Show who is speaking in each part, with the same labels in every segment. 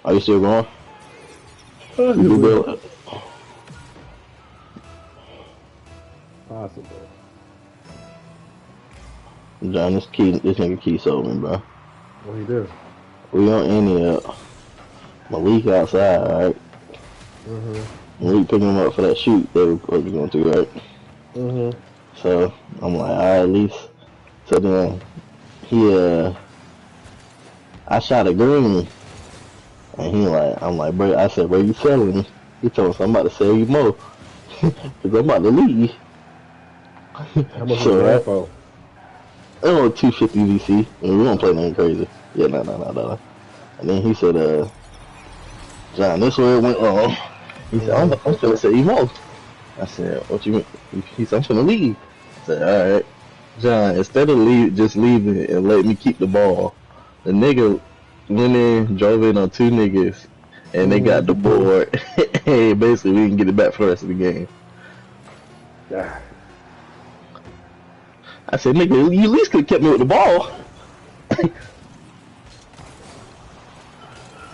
Speaker 1: Are you still going? You
Speaker 2: Possibly.
Speaker 1: build
Speaker 2: Possible.
Speaker 1: John, this nigga Key sold me, bro.
Speaker 2: What do you do?
Speaker 1: We on any Malik outside, right?
Speaker 2: Mm-hmm.
Speaker 1: Malik picking him up for that shoot they were supposed to be going to, right?
Speaker 2: Mm-hmm.
Speaker 1: So I'm like, alright, at least. So then he I shot a green, and he like, I'm like, bro, I said, bro, you selling me? He told me, so I'm about to sell you more, cause I'm about to leave.
Speaker 2: How much was the
Speaker 1: So
Speaker 2: game
Speaker 1: right,
Speaker 2: for?
Speaker 1: oh, 250 VC, and we don't play nothing crazy. Yeah, no. And then he said, John, this where it went wrong. He said, I'm
Speaker 2: Mm-hmm.
Speaker 1: finna sell you more. I said, what you mean? He said, I'm finna leave. I said, alright. John, instead of just leaving and let me keep the ball, the nigga went in, drove in on two niggas, and they got
Speaker 2: Mm-hmm.
Speaker 1: the board. And basically, we can get it back for the rest of the game.
Speaker 2: Ah.
Speaker 1: I said, nigga, you at least could have kept me with the ball.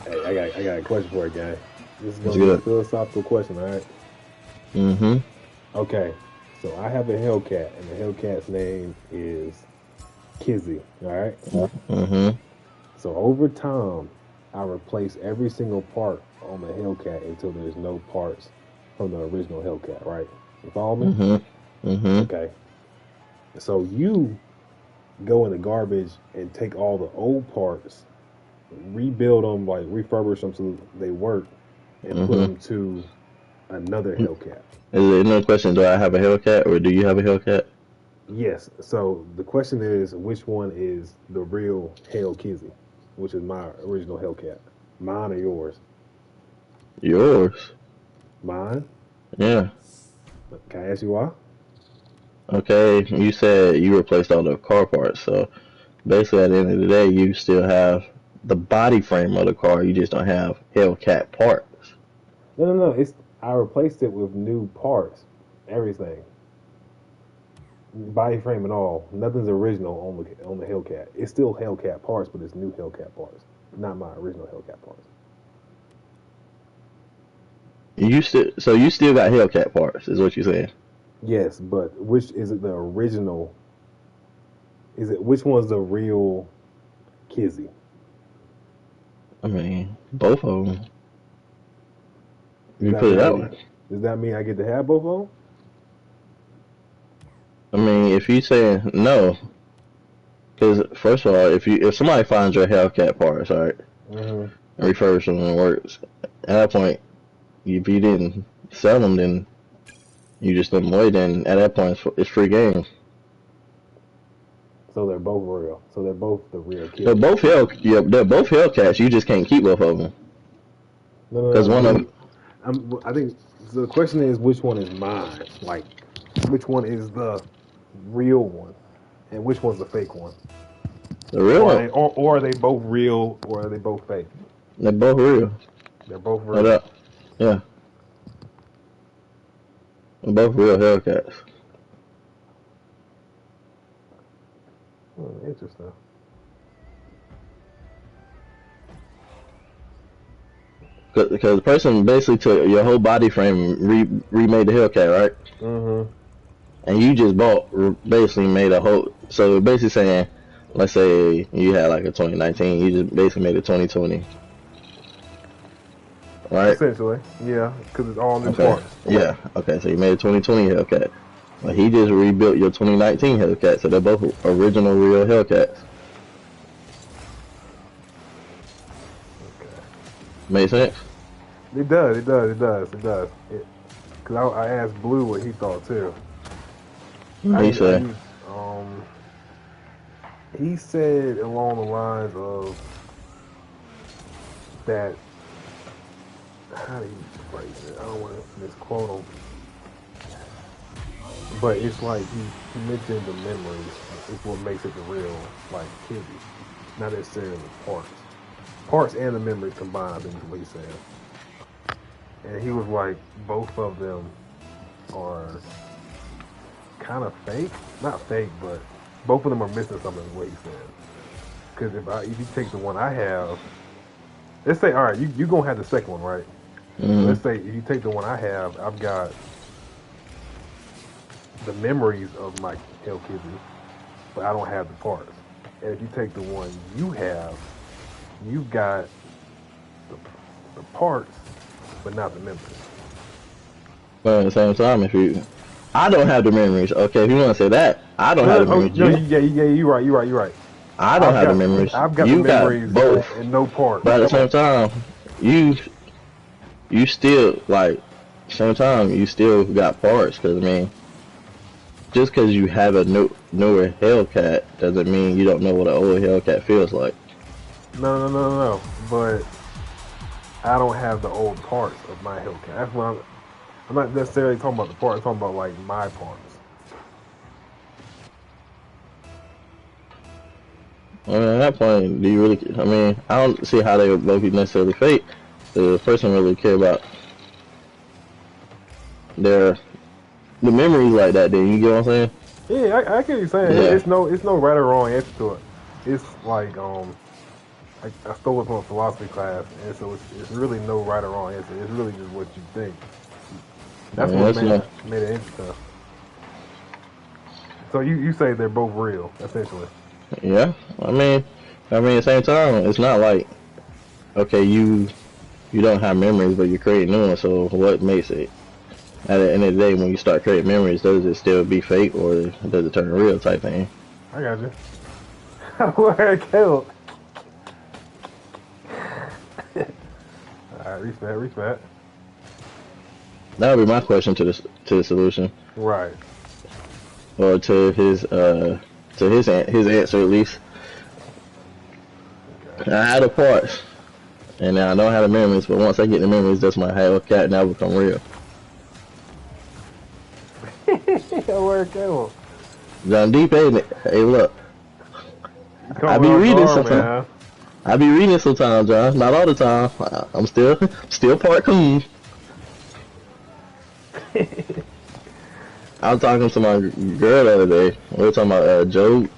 Speaker 2: Hey, I got a question for you, guy. This is
Speaker 1: It's
Speaker 2: gonna be a
Speaker 1: good.
Speaker 2: philosophical question, all right?
Speaker 1: Mm-hmm.
Speaker 2: Okay. So I have a Hellcat, and the Hellcat's name is Kizzy, all right?
Speaker 1: Mm-hmm.
Speaker 2: So over time, I replace every single part on the Hellcat until there's no parts from the original Hellcat, right? You follow me?
Speaker 1: Mm-hmm. Mm-hmm.
Speaker 2: Okay. So you go in the garbage and take all the old parts, rebuild them, like refurbish them so they work, and put
Speaker 1: Mm-hmm.
Speaker 2: them to another Hellcat.
Speaker 1: Is there no question, do I have a Hellcat or do you have a Hellcat?
Speaker 2: Yes. So the question is, which one is the real Hell Kizzy, which is my original Hellcat? Mine or yours?
Speaker 1: Yours.
Speaker 2: Mine.
Speaker 1: Yeah.
Speaker 2: Can I ask you why?
Speaker 1: Okay, you said you replaced all the car parts, so basically at the end of the day, you still have the body frame of the car, you just don't have Hellcat parts.
Speaker 2: No. It's I replaced it with new parts, everything, body frame and all. Nothing's original on the Hellcat. It's still Hellcat parts, but it's new Hellcat parts, not my original Hellcat parts.
Speaker 1: You still got Hellcat parts, is what you're saying.
Speaker 2: Yes, but which is it? The original? Is it which one's the real Kizzy?
Speaker 1: I mean, both of them.
Speaker 2: Does
Speaker 1: You
Speaker 2: that
Speaker 1: put it
Speaker 2: mean
Speaker 1: that way.
Speaker 2: does that mean I get to have both of them?
Speaker 1: I mean, if you say no, because first of all, if somebody finds your Hellcat parts, all right,
Speaker 2: Mm-hmm.
Speaker 1: and refurbish them and works, at that point, if you didn't sell them, then you just threw them away. Then at that point, it's free game.
Speaker 2: So they're both real. So they're both the real
Speaker 1: They're
Speaker 2: Kizzy.
Speaker 1: both they're both Hellcats. You just can't keep both of them because
Speaker 2: No.
Speaker 1: one of them.
Speaker 2: I think so. The question is, which one is mine? Like, which one is the real one, and which one's the fake one?
Speaker 1: The real
Speaker 2: Or are
Speaker 1: one,
Speaker 2: or are they both real, or are they both fake?
Speaker 1: they're both real.
Speaker 2: They're both
Speaker 1: Hold
Speaker 2: real.
Speaker 1: up, yeah, they're both real Hellcats.
Speaker 2: Interesting.
Speaker 1: Because the person basically took your whole body frame, remade the Hellcat, right?
Speaker 2: Mm-hmm.
Speaker 1: And you just basically made a whole. So basically saying, let's say you had like a 2019, you just basically made a 2020, right?
Speaker 2: Essentially, yeah, because it's all new
Speaker 1: Okay,
Speaker 2: parts.
Speaker 1: yeah, okay. So you made a 2020 Hellcat, but he just rebuilt your 2019 Hellcat, so they're both original real Hellcats.
Speaker 2: Okay.
Speaker 1: Make sense?
Speaker 2: It does. Because I asked Blue what he thought too.
Speaker 1: He said,
Speaker 2: Um, he said along the lines of that. How do you phrase it? I don't want to misquote him, but it's like he mentioned the memories is what makes it the real like Kizzy, not necessarily the parts and the memories combined. I think is what he said, and he was like both of them are kind of fake, not fake, but both of them are missing something. Is what he said. Because if you take the one I have, let's say, all right, you gonna have the second one, right? So
Speaker 1: Mm-hmm.
Speaker 2: let's say if you take the one I have, I've got the memories of my Hell Kitty, but I don't have the parts. And if you take the one you have, you've got the, the parts, but not the memories.
Speaker 1: But at the same time, if you, I don't have the memories. Okay, if you want to say that, I don't have
Speaker 2: No,
Speaker 1: the
Speaker 2: no, oh,
Speaker 1: memories.
Speaker 2: no,
Speaker 1: You,
Speaker 2: yeah, you're right.
Speaker 1: I don't
Speaker 2: I've
Speaker 1: have the
Speaker 2: got
Speaker 1: memories.
Speaker 2: I've got the
Speaker 1: You got
Speaker 2: memories
Speaker 1: both.
Speaker 2: and no parts.
Speaker 1: But at the same time, you you still like same time you still got parts. Cause I mean, just cause you have a newer Hellcat doesn't mean you don't know what an old Hellcat feels like.
Speaker 2: No. But I don't have the old parts of my Hellcat. That's what I'm not necessarily talking about the parts. I'm talking about like my parts.
Speaker 1: I mean, at that point, do you really? I mean, I don't see how they would both be necessarily fake. The person really care about their the memories like that. Then you get what I'm saying?
Speaker 2: Yeah, I get what you're saying.
Speaker 1: Yeah.
Speaker 2: It's no right or wrong answer to it. It's like I stole it from a philosophy class, and so it's really no right or wrong answer. It's really just what you think.
Speaker 1: I
Speaker 2: That's
Speaker 1: mean,
Speaker 2: what
Speaker 1: that's my
Speaker 2: made it interesting. So you say they're both real, essentially.
Speaker 1: yeah. At the same time, it's not like okay, you don't have memories, but you're creating new ones. So what makes it? At the end of the day, when you start creating memories, does it still be fake or does it turn real type thing?
Speaker 2: I got you. Where it killed. All right, respect.
Speaker 1: That would be my question to the solution,
Speaker 2: Right.
Speaker 1: or to his answer at least.
Speaker 2: Okay.
Speaker 1: I had the parts, and now I don't have the memories. But once I get the memories, that's my Hellcat now become real.
Speaker 2: Where it killed.
Speaker 1: John Deep ain't it? Hey, look,
Speaker 2: You
Speaker 1: I
Speaker 2: caught me
Speaker 1: be
Speaker 2: off
Speaker 1: reading
Speaker 2: guard,
Speaker 1: sometimes.
Speaker 2: man.
Speaker 1: I be reading sometimes, John. Not all the time. I'm still part coon. I was talking to my girl the other day. We were talking about Job,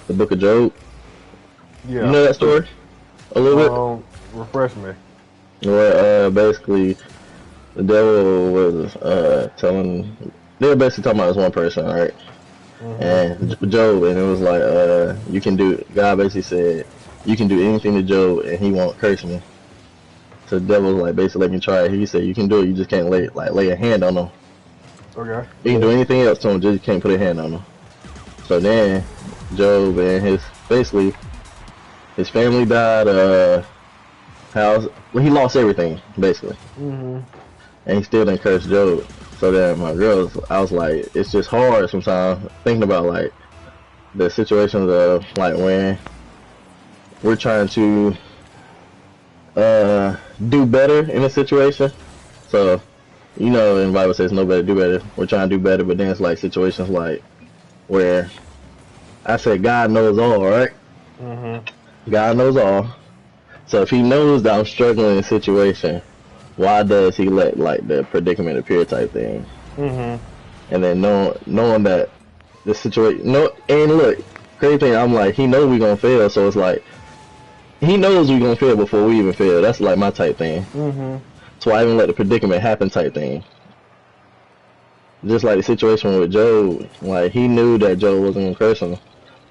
Speaker 1: the book of Job. You
Speaker 2: Yeah.
Speaker 1: know that story a little bit?
Speaker 2: Refresh me.
Speaker 1: Where basically the devil was telling, they were basically talking about this one person, right?
Speaker 2: Mm-hmm.
Speaker 1: And Job, and it was like, you can do, God basically said, you can do anything to Job and he won't curse me. So the devil was like, basically let me try it. He said, you can do it, you just can't lay a hand on him.
Speaker 2: Okay.
Speaker 1: You can do anything else to him, just can't put a hand on him. So then Job and basically his family died, house, well, he lost everything basically,
Speaker 2: Mm-hmm.
Speaker 1: and he still didn't curse Job. So then my girls, I was like, it's just hard sometimes thinking about like the situations of like when we're trying to uh do better in a situation. So you know, in the Bible says no better, do better. We're trying to do better, but then it's like situations like where I said God knows all, right?
Speaker 2: Mm-hmm.
Speaker 1: God knows all. So if he knows that I'm struggling in a situation, why does he let like the predicament appear type thing?
Speaker 2: Mm-hmm.
Speaker 1: And then knowing that the situation, no, and look, crazy thing, I'm like, he knows we gonna fail, so it's like he knows we gonna fail before we even fail. That's like my type thing.
Speaker 2: Mm-hmm.
Speaker 1: So I even let the predicament happen type thing. Just like the situation with Job, like he knew that Job wasn't gonna curse him,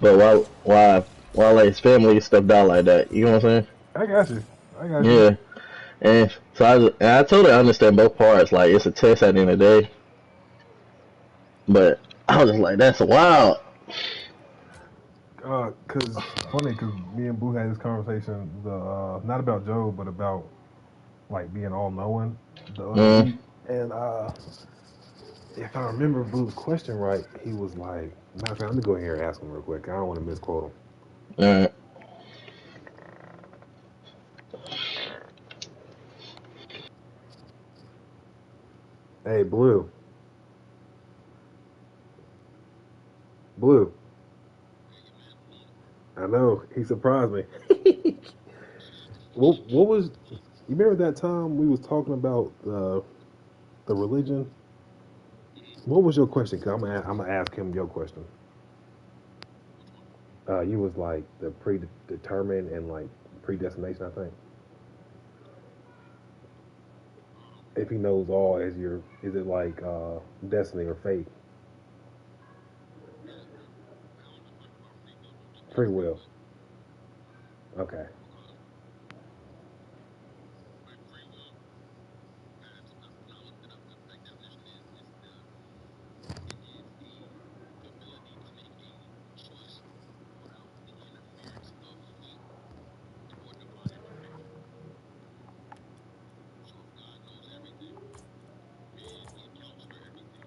Speaker 1: but why like his family stepped out like that? You know what I'm saying?
Speaker 2: I got you. I got you.
Speaker 1: Yeah. And so I told her I understand both parts. Like it's a test at the end of the day. But I was just like, that's wild.
Speaker 2: Cause funny, cause me and Boo had this conversation, the not about Joe, but about like being all knowing the other
Speaker 1: Mm,
Speaker 2: week. And if I remember Boo's question right, he was like, matter of fact, let me go here and ask him real quick. I don't want to misquote him.
Speaker 1: uh,
Speaker 2: Hey, Blue. I know he surprised me. What was you remember that time we was talking about the religion? What was your question? Cause I'm gonna ask him your question. You was like the predetermined and like predestination, I think. If he knows all, is it like destiny or fate? Free will. Okay.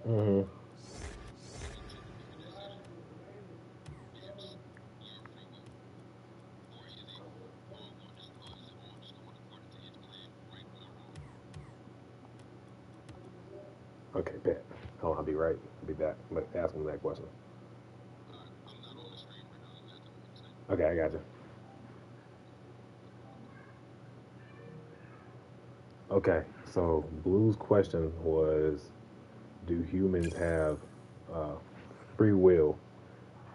Speaker 2: Hmm. Okay, bet. Hold on, I'll be right. I'll be back. Like, ask him that question. Okay, I got you. Okay, so Blue's question was, do humans have uh, free will?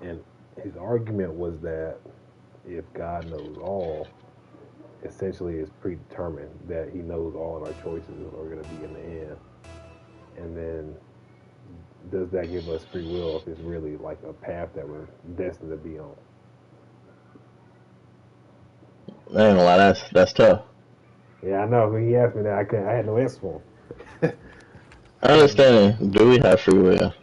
Speaker 2: And his argument was that if God knows all, essentially it's predetermined that he knows all of our choices are going to be in the end. And then does that give us free will if it's really like a path that we're destined to be on?
Speaker 1: I ain't gonna lie, that's tough.
Speaker 2: Yeah, I know. When he asked me that, I had no answer for him.
Speaker 1: I
Speaker 2: And
Speaker 1: understand. Do we have free will?